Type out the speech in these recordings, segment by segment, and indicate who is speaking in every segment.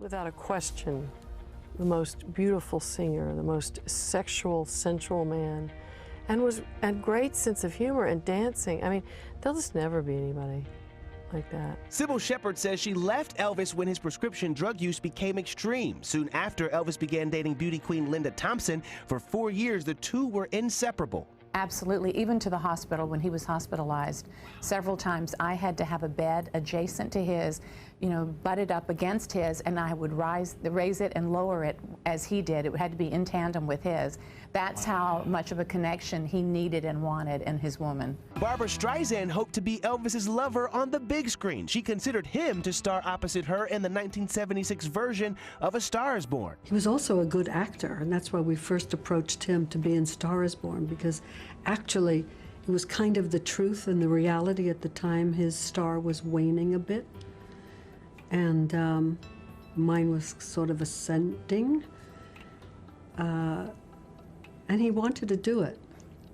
Speaker 1: Without a question, the most beautiful singer, the most sexual, sensual man, and great sense of humor and dancing. I mean, there'll just never be anybody like that.
Speaker 2: Cybill Shepherd says she left Elvis when his prescription drug use became extreme. Soon after, Elvis began dating beauty queen Linda Thompson. For 4 years, the two were inseparable.
Speaker 3: Absolutely, even to the hospital when he was hospitalized. Several times I had to have a bed adjacent to his, you know, butted up against his, and I would raise it and lower it as he did. It had to be in tandem with his. That's how much of a connection he needed and wanted in his woman.
Speaker 2: Barbra Streisand hoped to be Elvis's lover on the big screen. She considered him to star opposite her in the 1976 version of A Star Is Born.
Speaker 4: He was also a good actor, and that's why we first approached him to be in Star Is Born, because actually it was kind of the truth and the reality at the time. His star was waning a bit, and mine was sort of ascending, and he wanted to do it.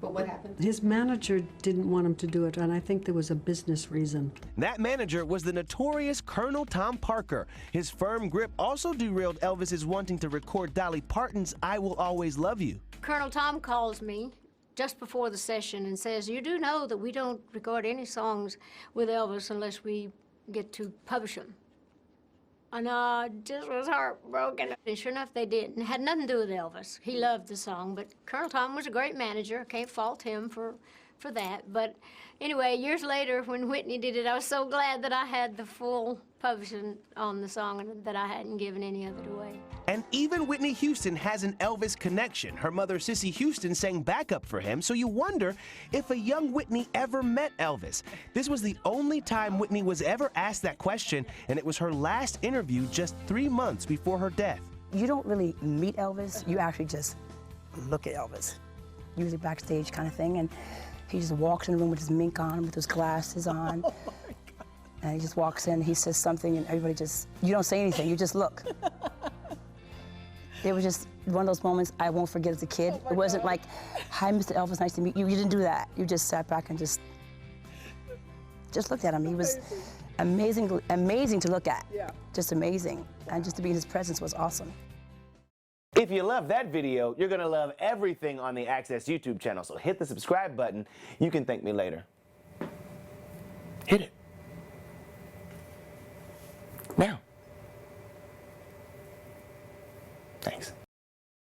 Speaker 3: But what happened?
Speaker 4: His manager didn't want him to do it, and I think there was a business reason.
Speaker 2: That manager was the notorious Colonel Tom Parker. His firm grip also derailed Elvis's wanting to record Dolly Parton's I Will Always Love You.
Speaker 5: Colonel Tom calls me just before the session and says, "You do know that we don't record any songs with Elvis unless we get to publish them." And I just was heartbroken. And sure enough, they did. And it had nothing to do with Elvis. He loved the song, but Colonel Tom was a great manager. Can't fault him for that. But anyway, years later, when Whitney did it, I was so glad that I had the full publishing on the song and that I hadn't given any of it away.
Speaker 2: And even Whitney Houston has an Elvis connection. Her mother, Cissy Houston, sang backup for him, so you wonder if a young Whitney ever met Elvis. This was the only time Whitney was ever asked that question, and it was her last interview just 3 months before her death.
Speaker 6: You don't really meet Elvis, you actually just look at Elvis. Usually backstage kind of thing, and he just walks in the room with his mink on, with his glasses on. Oh my God. And he just walks in, he says something, and everybody just, you don't say anything, you just look. It was just one of those moments I won't forget as a kid. It wasn't like, "Hi, Mr. Elvis, nice to meet you." You didn't do that. You just sat back and just looked at him. He was amazing to look at. Yeah. Just amazing. And just to be in his presence was awesome.
Speaker 2: If you love that video, you're going to love everything on the Access YouTube channel. So hit the subscribe button. You can thank me later. Hit it. Now.